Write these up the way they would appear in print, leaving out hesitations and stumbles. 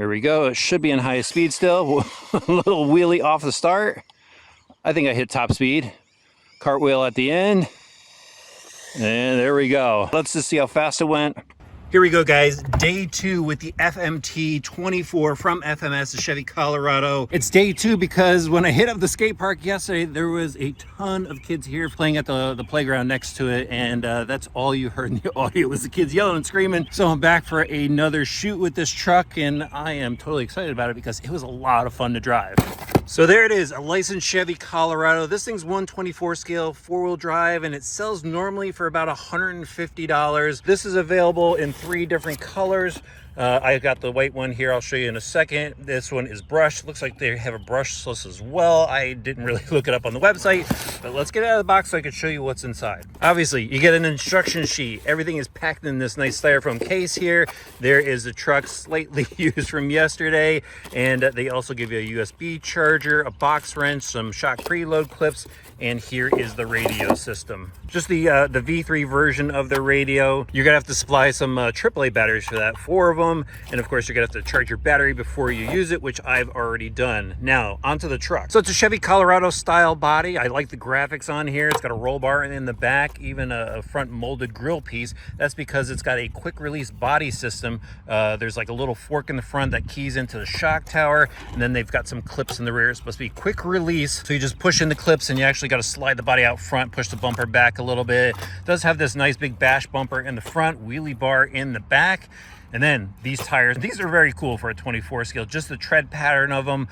Here we go. It should be in high speed still. A little wheelie off the start. I think I hit top speed. Cartwheel at the end. And there we go. Let's just see how fast it went. Here we go, guys. Day 2 with the FMT24 from FMS, the Chevy Colorado. It's day 2 because when I hit up the skate park yesterday, there was a ton of kids here playing at the playground next to it, and that's all you heard in the audio was the kids yelling and screaming. So I'm back for another shoot with this truck, and I am totally excited about it because it was a lot of fun to drive. So there it is, a licensed Chevy Colorado. This thing's 1/24 scale, 4-wheel drive, and it sells normally for about $150. This is available in 3 different colors. I got the white one here. I'll show you in a second. This one is brushed. Looks like they have a brushless as well. I didn't really look it up on the website, but let's get it out of the box so I can show you what's inside. Obviously, you get an instruction sheet. Everything is packed in this nice styrofoam case here. There is the truck slightly used from yesterday, and they also give you a USB charger, a box wrench, some shock preload clips, and here is the radio system. Just the V3 version of the radio. You're gonna have to supply some AAA batteries for that, 4 of them. And of course, you're gonna have to charge your battery before you use it, which I've already done. Now, onto the truck. So it's a Chevy Colorado style body. I like the graphics on here. It's got a roll bar in the back, even a front molded grill piece. That's because it's got a quick release body system. There's like a little fork in the front that keys into the shock tower. And then they've got some clips in the rear. It's supposed to be quick release. So you just push in the clips and you actually got to slide the body out front, push the bumper back a little bit. It does have this nice big bash bumper in the front, wheelie bar in the back. And then these tires, these are very cool for a 24 scale, just the tread pattern of them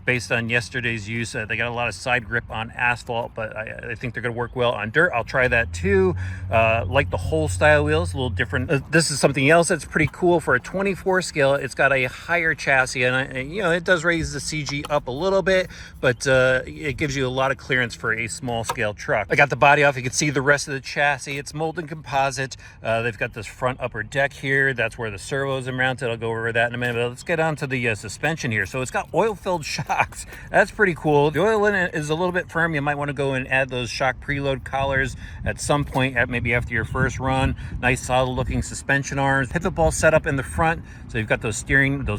based on yesterday's use. They got a lot of side grip on asphalt, but I think they're gonna work well on dirt. I'll try that too. Like the whole style wheels, a little different. This is something else that's pretty cool for a 24 scale. It's got a higher chassis, and you know, it does raise the CG up a little bit, but it gives you a lot of clearance for a small scale truck. I got the body off. You can see the rest of the chassis. It's molded composite. They've got this front upper deck here. That's where the servos are mounted. I'll go over that in a minute, but let's get on to the suspension here. So it's got oil-filled shocks. That's pretty cool. The oil in it is a little bit firm. You might want to go and add those shock preload collars at some point, maybe after your first run. Nice solid looking suspension arms. Pivot ball setup in the front. So you've got those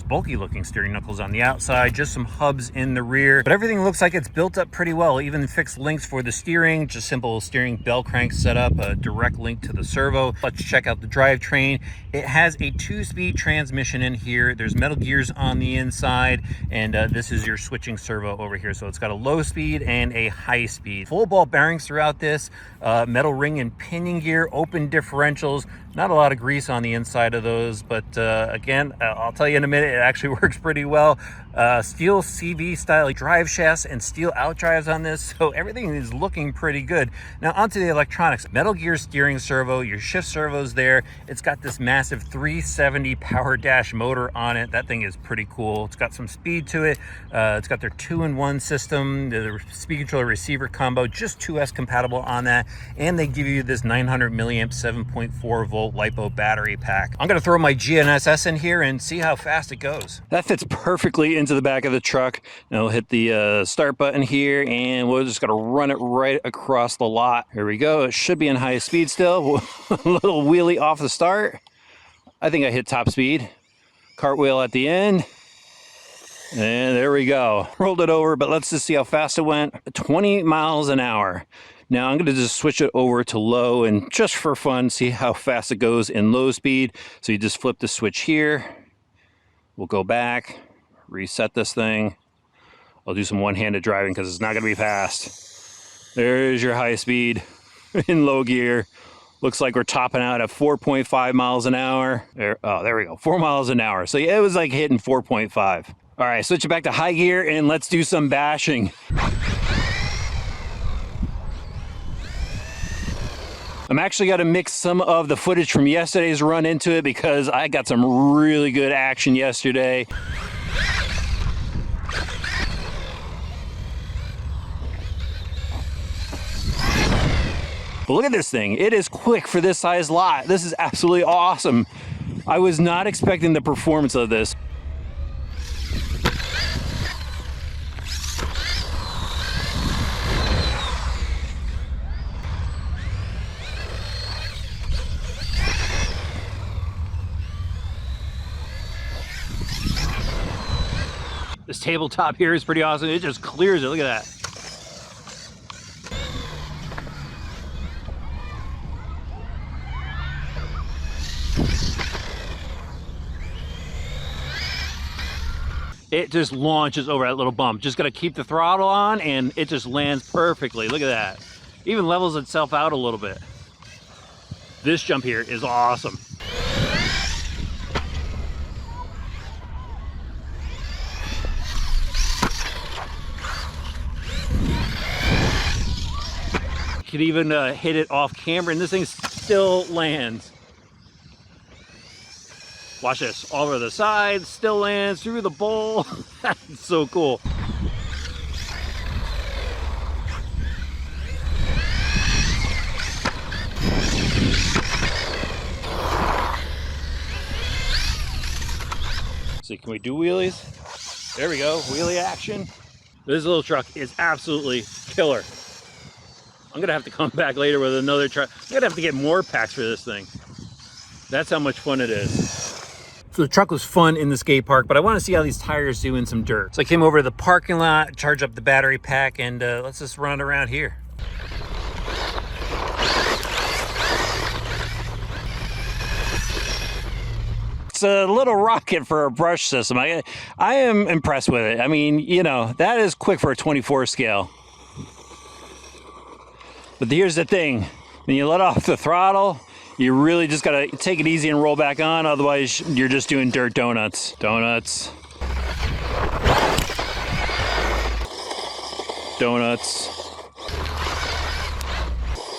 bulky looking steering knuckles on the outside, just some hubs in the rear, but everything looks like it's built up pretty well. Even fixed links for the steering, just simple steering bell crank setup, a direct link to the servo. Let's check out the drivetrain. It has a 2-speed transmission in here. There's metal gears on the inside, and this is your switching servo over here. So it's got a low speed and a high speed. Full ball bearings throughout this, metal ring and pinion gear, open differentials. Not a lot of grease on the inside of those, but again, I'll tell you in a minute, it actually works pretty well. Steel CV style drive shafts and steel out drives on this, so everything is looking pretty good. Now onto the electronics. Metal gear steering servo, your shift servo's there. It's got this massive 370 power dash motor on it. That thing is pretty cool. It's got some speed to it. It's got their 2-in-1 system, the speed controller receiver combo, just 2S compatible on that, and they give you this 900 milliamp 7.4 volt LiPo battery pack. I'm gonna throw my GNSS in here and see how fast it goes. That fits perfectly into the back of the truck. Now we'll hit the start button here, and we're just gonna run it right across the lot. Here we go. It should be in high speed still. A little wheelie off the start. I think I hit top speed. Cartwheel at the end. And there we go. Rolled it over, but let's just see how fast it went. 20 miles an hour. Now I'm going to just switch it over to low and just for fun, see how fast it goes in low speed. So you just flip the switch here. We'll go back, reset this thing. I'll do some one-handed driving because it's not going to be fast. There's your high speed in low gear. Looks like we're topping out at 4.5 miles an hour. There we go, 4 miles an hour. So yeah, it was like hitting 4.5. All right, switch it back to high gear and let's do some bashing. I'm actually going to mix some of the footage from yesterday's run into it because I got some really good action yesterday. But look at this thing. It is quick for this size lot. This is absolutely awesome. I was not expecting the performance of this. This tabletop here is pretty awesome. It just clears it. Look at that. It just launches over that little bump. Just gotta keep the throttle on and it just lands perfectly. Look at that. Even levels itself out a little bit. This jump here is awesome. You could even hit it off camber and this thing still lands. Watch this, all over the side, still lands through the bowl. That's so cool. See, can we do wheelies? There we go, wheelie action. This little truck is absolutely killer. I'm gonna have to come back later with another truck. I'm gonna have to get more packs for this thing. That's how much fun it is. So the truck was fun in the skate park, but I want to see how these tires do in some dirt. So I came over to the parking lot, charged up the battery pack, and let's just run around here. It's a little rocket for a brush system. I am impressed with it. I mean, you know, that is quick for a 24 scale. But here's the thing, when you let off the throttle, you really just gotta take it easy and roll back on, otherwise you're just doing dirt donuts. Donuts. Donuts.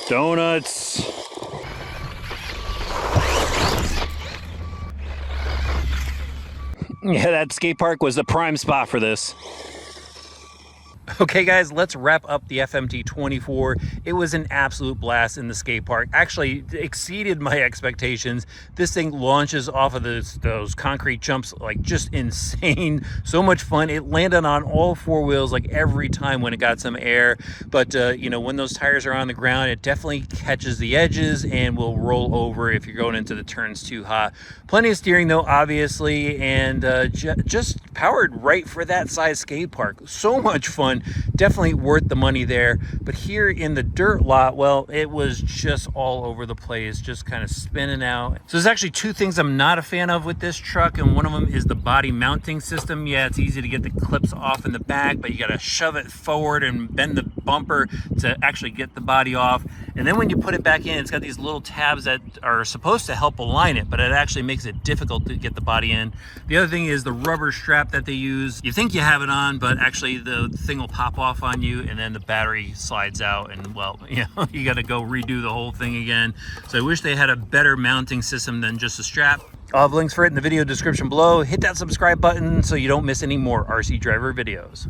Donuts. Yeah, that skate park was the prime spot for this. Okay guys, let's wrap up the FMT24. It was an absolute blast in the skate park. Actually exceeded my expectations. This thing launches off of those concrete jumps like just insane. So much fun. It landed on all four wheels like every time when it got some air. But you know, when those tires are on the ground, it definitely catches the edges and will roll over if you're going into the turns too hot. Plenty of steering though, obviously, and just powered right for that size skate park. So much fun. Definitely worth the money there. But here in the dirt lot, well, it was just all over the place, just kind of spinning out. So there's actually two things I'm not a fan of with this truck, and one of them is the body mounting system. Yeah, it's easy to get the clips off in the back, but you got to shove it forward and bend the bumper to actually get the body off. And then when you put it back in, it's got these little tabs that are supposed to help align it, but it actually makes it difficult to get the body in. The other thing is the rubber strap that they use. You think you have it on, but actually the thing will pop off on you and then the battery slides out, and well, you know, you got to go redo the whole thing again. So I wish they had a better mounting system than just a strap. I'll have links for it in the video description below. Hit that subscribe button so you don't miss any more RC driver videos.